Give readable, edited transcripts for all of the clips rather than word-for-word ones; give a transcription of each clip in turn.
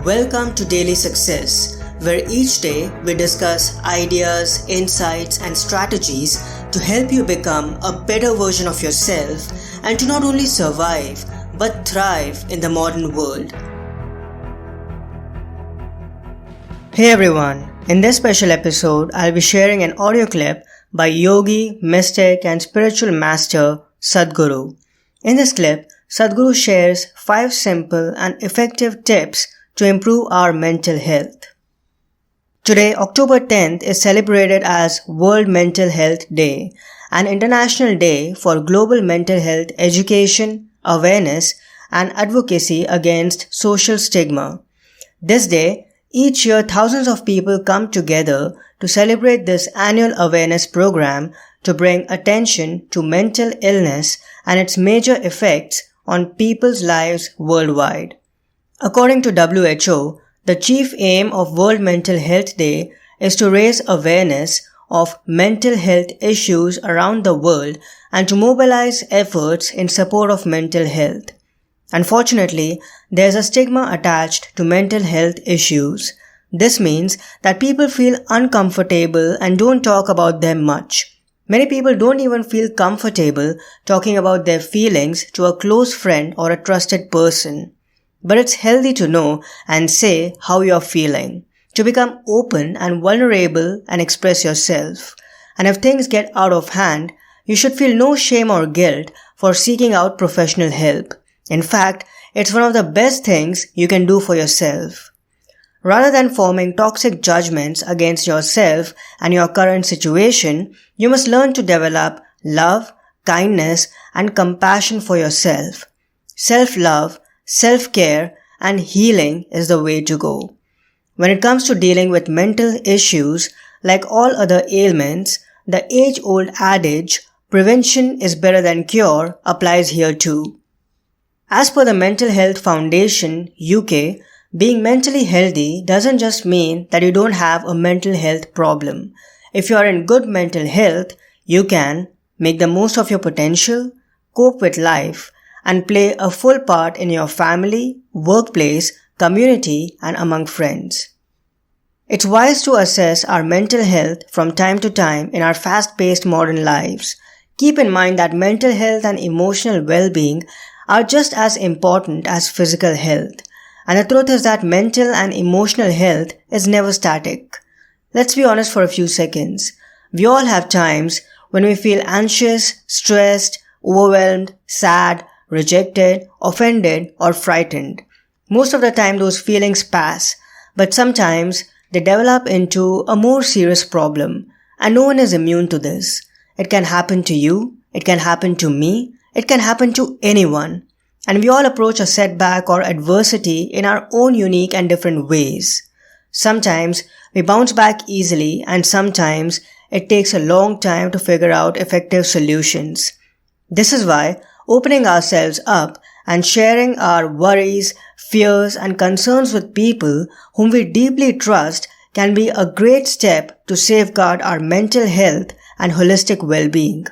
Welcome to Daily Success, where each day we discuss ideas, insights, and strategies to help you become a better version of yourself and to not only survive but thrive in the modern world. Hey everyone, in this special episode, I'll be sharing an audio clip by yogi, mystic, and spiritual master Sadhguru. In this clip, Sadhguru shares 5 simple and effective tips to improve our mental health. Today, October 10th is celebrated as World Mental Health Day, an international day for global mental health education, awareness, and advocacy against social stigma. This day, each year thousands of people come together to celebrate this annual awareness program to bring attention to mental illness and its major effects on people's lives worldwide. According to WHO, the chief aim of World Mental Health Day is to raise awareness of mental health issues around the world and to mobilize efforts in support of mental health. Unfortunately, there is a stigma attached to mental health issues. This means that people feel uncomfortable and don't talk about them much. Many people don't even feel comfortable talking about their feelings to a close friend or a trusted person. But it's healthy to know and say how you're feeling, to become open and vulnerable and express yourself. And if things get out of hand, you should feel no shame or guilt for seeking out professional help. In fact, it's one of the best things you can do for yourself. Rather than forming toxic judgments against yourself and your current situation, you must learn to develop love, kindness, and compassion for yourself. Self-love, self-care, and healing is the way to go. When it comes to dealing with mental issues, like all other ailments, the age-old adage, prevention is better than cure, applies here too. As per the Mental Health Foundation, UK, being mentally healthy doesn't just mean that you don't have a mental health problem. If you are in good mental health, you can make the most of your potential, cope with life, and play a full part in your family, workplace, community, and among friends. It's wise to assess our mental health from time to time in our fast-paced modern lives. Keep in mind that mental health and emotional well-being are just as important as physical health. And the truth is that mental and emotional health is never static. Let's be honest for a few seconds. We all have times when we feel anxious, stressed, overwhelmed, sad, rejected, offended, or frightened. Most of the time those feelings pass, but sometimes they develop into a more serious problem, and no one is immune to this. It can happen to you, it can happen to me, it can happen to anyone, and we all approach a setback or adversity in our own unique and different ways. Sometimes we bounce back easily, and sometimes it takes a long time to figure out effective solutions. This is why opening ourselves up and sharing our worries, fears, and concerns with people whom we deeply trust can be a great step to safeguard our mental health and holistic well-being.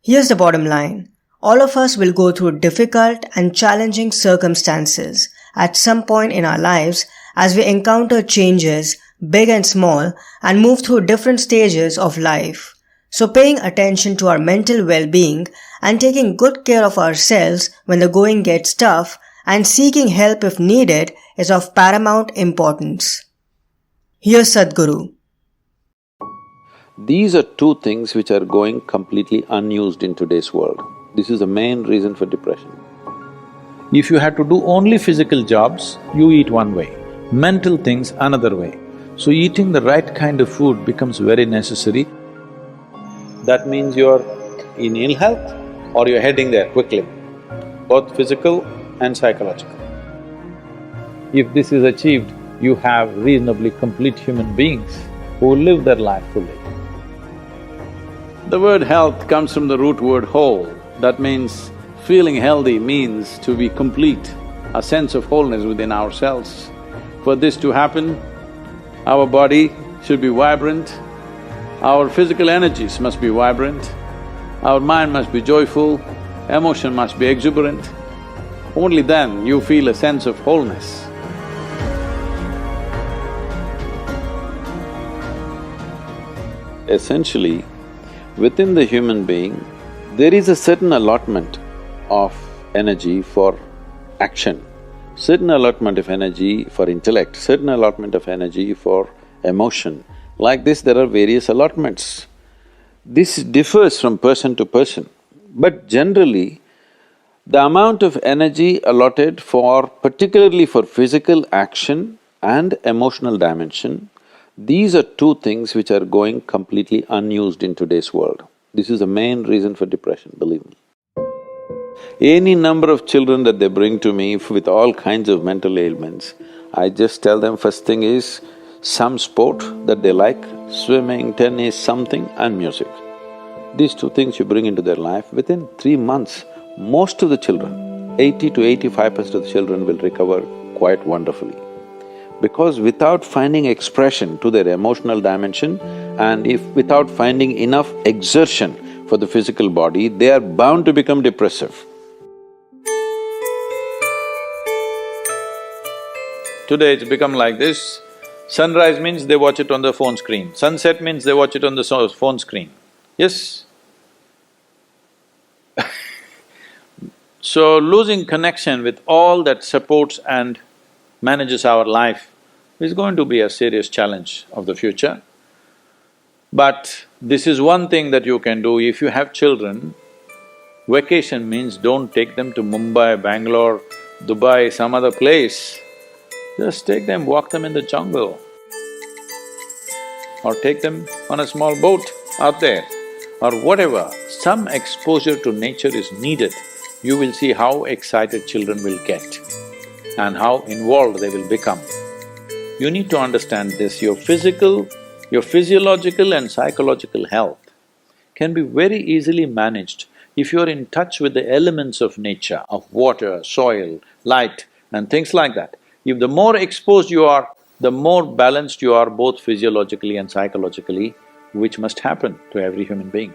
Here's the bottom line. All of us will go through difficult and challenging circumstances at some point in our lives as we encounter changes, big and small, and move through different stages of life. So paying attention to our mental well-being and taking good care of ourselves when the going gets tough and seeking help if needed is of paramount importance. Here's Sadhguru. These are 2 things which are going completely unused in today's world. This is the main reason for depression. If you had to do only physical jobs, you eat one way, mental things another way. So eating the right kind of food becomes very necessary. That means you're in ill health or you're heading there quickly, both physical and psychological. If this is achieved, you have reasonably complete human beings who live their life fully. The word health comes from the root word whole. That means feeling healthy means to be complete, a sense of wholeness within ourselves. For this to happen, our body should be vibrant, our physical energies must be vibrant, our mind must be joyful, emotion must be exuberant. Only then you feel a sense of wholeness. essentially, within the human being, there is a certain allotment of energy for action, certain allotment of energy for intellect, certain allotment of energy for emotion. Like this, there are various allotments. This differs from person to person, but generally, the amount of energy allotted for… particularly for physical action and emotional dimension, these are two things which are going completely unused in today's world. This is the main reason for depression, believe me. Any number of children that they bring to me with all kinds of mental ailments, I just tell them first thing is some sport that they like, swimming, tennis, something, and music. These two things you bring into their life, within 3 months, most of the children, 80 to 85% of the children will recover quite wonderfully. Because without finding expression to their emotional dimension and if without finding enough exertion for the physical body, they are bound to become depressive. Today it's become like this, sunrise means they watch it on the phone screen, sunset means they watch it on the phone screen, yes? So losing connection with all that supports and manages our life is going to be a serious challenge of the future. But this is one thing that you can do. If you have children, vacation means don't take them to Mumbai, Bangalore, Dubai, some other place. Just take them, walk them in the jungle. Or take them on a small boat out there, or whatever. Some exposure to nature is needed. You will see how excited children will get and how involved they will become. You need to understand this, your physiological and psychological health can be very easily managed if you're in touch with the elements of nature, of water, soil, light and things like that. If the more exposed you are, the more balanced you are both physiologically and psychologically, which must happen to every human being.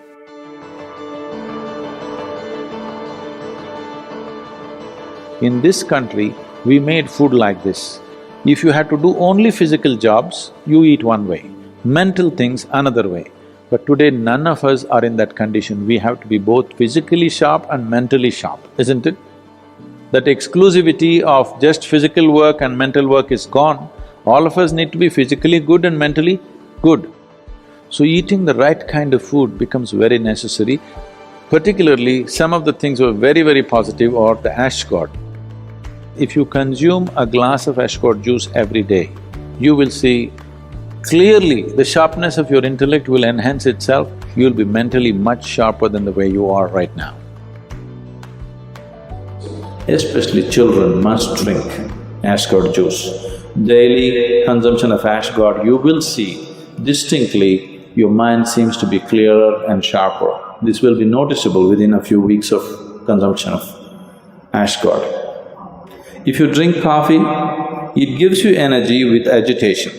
In this country, we made food like this. If you had to do only physical jobs, you eat one way, mental things another way. But today none of us are in that condition, we have to be both physically sharp and mentally sharp, isn't it? That exclusivity of just physical work and mental work is gone. All of us need to be physically good and mentally good. So eating the right kind of food becomes very necessary. Particularly, some of the things were very positive are the ash god. If you consume a glass of ash god juice every day, you will see clearly the sharpness of your intellect will enhance itself, you'll be mentally much sharper than the way you are right now. Especially children must drink ash god juice. Daily consumption of ash god, you will see distinctly your mind seems to be clearer and sharper. This will be noticeable within a few weeks of consumption of ash god. If you drink coffee, it gives you energy with agitation.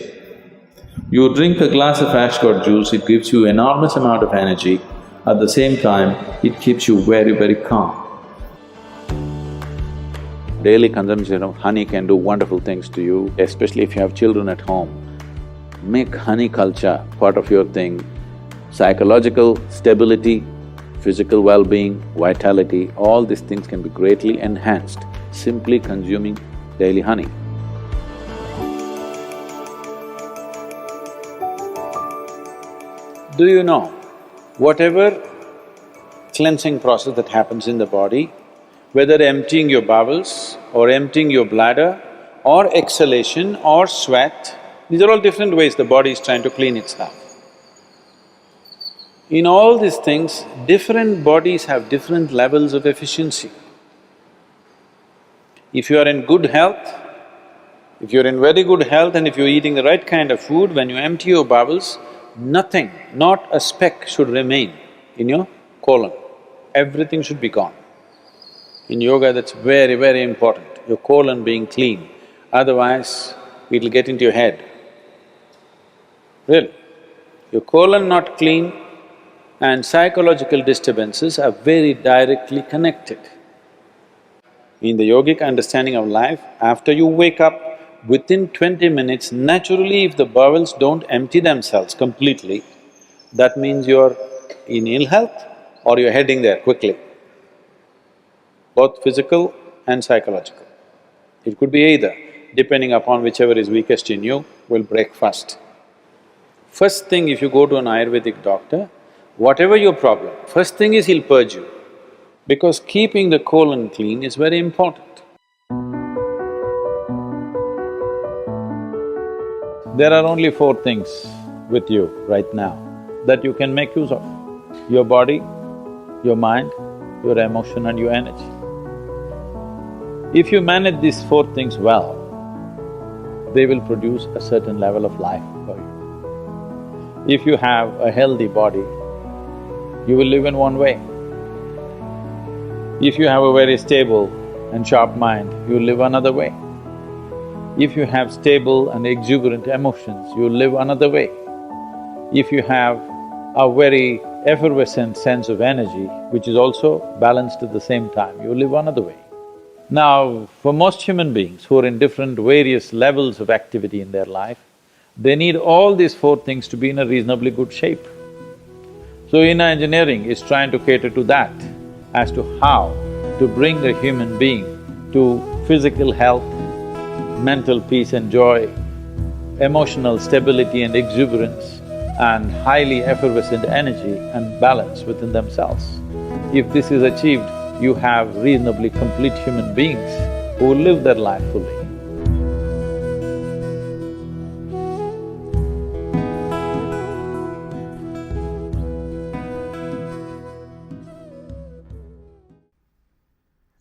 You drink a glass of ash god juice, it gives you enormous amount of energy. At the same time, it keeps you very calm. Daily consumption of honey can do wonderful things to you, especially if you have children at home. Make honey culture part of your thing. Psychological stability, physical well-being, vitality, all these things can be greatly enhanced simply consuming daily honey. Do you know, whatever cleansing process that happens in the body, whether emptying your bowels or emptying your bladder or exhalation or sweat, these are all different ways the body is trying to clean itself. In all these things, different bodies have different levels of efficiency. If you are in good health, if you're in very good health and if you're eating the right kind of food, when you empty your bowels, nothing, not a speck should remain in your colon. Everything should be gone. In yoga, that's very important, your colon being clean, otherwise it'll get into your head. Really, your colon not clean and psychological disturbances are very directly connected. In the yogic understanding of life, after you wake up, within 20 minutes, naturally if the bowels don't empty themselves completely, that means you're in ill health or you're heading there quickly. Both physical and psychological. It could be either, depending upon whichever is weakest in you, will break first. First thing, if you go to an Ayurvedic doctor, whatever your problem, first thing is he'll purge you, because keeping the colon clean is very important. There are only four things with you right now that you can make use of: your body, your mind, your emotion and your energy. If you manage these four things well, they will produce a certain level of life for you. If you have a healthy body, you will live in one way. If you have a very stable and sharp mind, you will live another way. If you have stable and exuberant emotions, you will live another way. If you have a very effervescent sense of energy, which is also balanced at the same time, you will live another way. Now, for most human beings who are in different various levels of activity in their life, they need all these four things to be in a reasonably good shape. So inner engineering is trying to cater to that, as to how to bring a human being to physical health, mental peace and joy, emotional stability and exuberance, and highly effervescent energy and balance within themselves. If this is achieved, you have reasonably complete human beings who will live their life fully.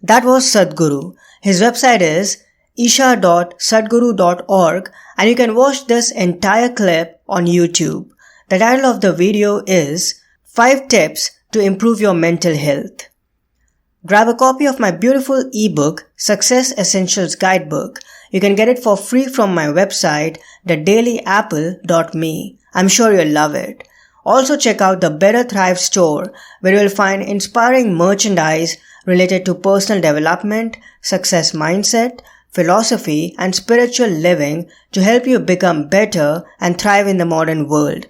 That was Sadhguru. His website is isha.sadhguru.org and you can watch this entire clip on YouTube. The title of the video is 5 Tips to Improve Your Mental Health. Grab a copy of my beautiful ebook, Success Essentials Guidebook. You can get it for free from my website, thedailyapple.me. I'm sure you'll love it. Also check out the Better Thrive store, where you'll find inspiring merchandise related to personal development, success mindset, philosophy, and spiritual living to help you become better and thrive in the modern world.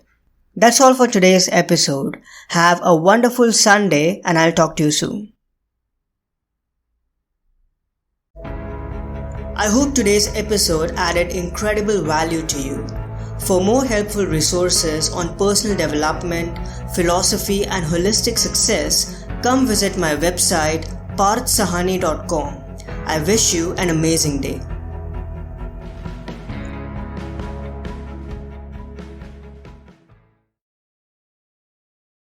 That's all for today's episode. Have a wonderful Sunday and I'll talk to you soon. I hope today's episode added incredible value to you. For more helpful resources on personal development, philosophy and holistic success, come visit my website parthsahani.com. I wish you an amazing day.